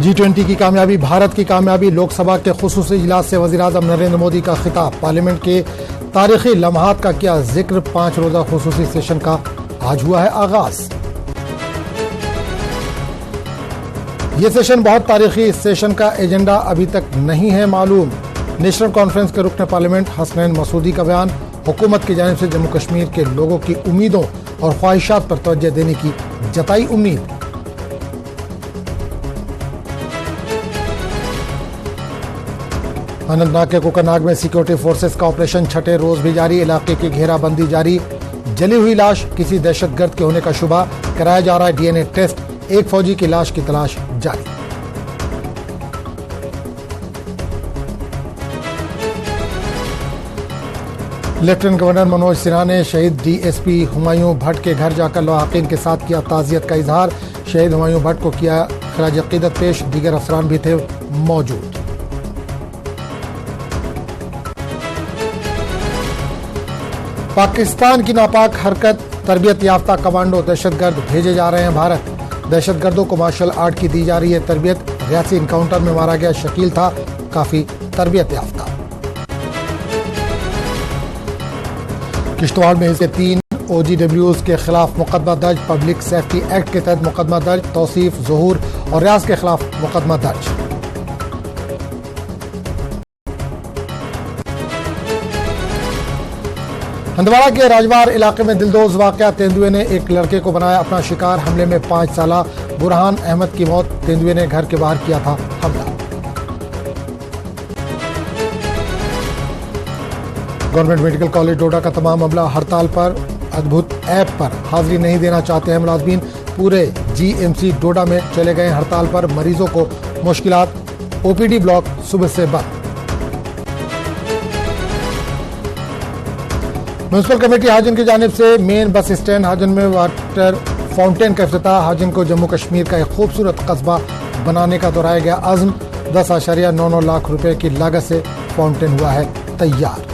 G20 की कामयाबी, भारत की कामयाबी, लोकसभा के खुसूसी इजलास से वज़ीर-ए-आज़म नरेंद्र मोदी का खिताब, पार्लियामेंट के तारीखी लम्हात का किया जिक्र, 5 रोज़ा खुसूसी सेशन का आज हुआ है आगाज। ये सेशन बहुत तारीखी, इस सेशन का एजेंडा अभी तक नहीं है मालूम। नेशनल कॉन्फ्रेंस के रुकन पार्लियामेंट हसनैन मसूदी का बयान, हुकूमत की जानिब से जम्मू कश्मीर के लोगों की उम्मीदों और ख्वाहिशात पर तवज्जो देने की जताई उम्मीद। अनंतनाग के कोकरनाग में सिक्योरिटी फोर्सेस का ऑपरेशन छठे रोज भी जारी, इलाके की घेराबंदी जारी। जली हुई लाश किसी दहशतगर्द के होने का शुबा, कराया जा रहा है डीएनए टेस्ट, एक फौजी की लाश की तलाश जारी। लेफ्टिनेंट गवर्नर मनोज सिन्हा ने शहीद डीएसपी हुमायूं भट्ट के घर जाकर लवाहिकीन के साथ किया ताज़ियत का इजहार, शहीद हुमायूं भट्ट को किया खराज अकीदत पेश, दीगर अफसरान भी थे मौजूद। पाकिस्तान की नापाक हरकत, तरबियत याफ्ता कमांडो दहशतगर्द भेजे जा रहे हैं भारत, दहशतगर्दों को मार्शल आर्ट की दी जा रही है तरबियत, रियासी इनकाउंटर में मारा गया शकील था काफी तरबियत याफ्ता। किश्तवाड़ में इसके 3 OGWs के खिलाफ मुकदमा दर्ज, पब्लिक सेफ्टी एक्ट के तहत मुकदमा दर्ज, तौसीफ, ज़हूर और रियाज के खिलाफ मुकदमा दर्ज। हंदवाड़ा के राजवार इलाके में दिलदोज वाकया, तेंदुए ने एक लड़के को बनाया अपना शिकार, हमले में 5 साला बुरहान अहमद की मौत, तेंदुए ने घर के बाहर किया था हमला। गवर्नमेंट मेडिकल कॉलेज डोडा का तमाम अमला हड़ताल पर, अद्भुत ऐप पर हाजिरी नहीं देना चाहते हैं मुलाजमीन, पूरे GMC डोडा में चले गए हड़ताल पर, मरीजों को मुश्किलात, OPD ब्लॉक सुबह से बंद। म्यूनसिपल कमेटी हाजिन की जानिब से मेन बस स्टैंड हाजिन में वाटर फाउंटेन का इफ्तिताह, हाजिन को जम्मू कश्मीर का एक खूबसूरत कस्बा बनाने का दोहराया गया अज़्म, 10.99 लाख रुपए की लागत से फाउंटेन हुआ है तैयार।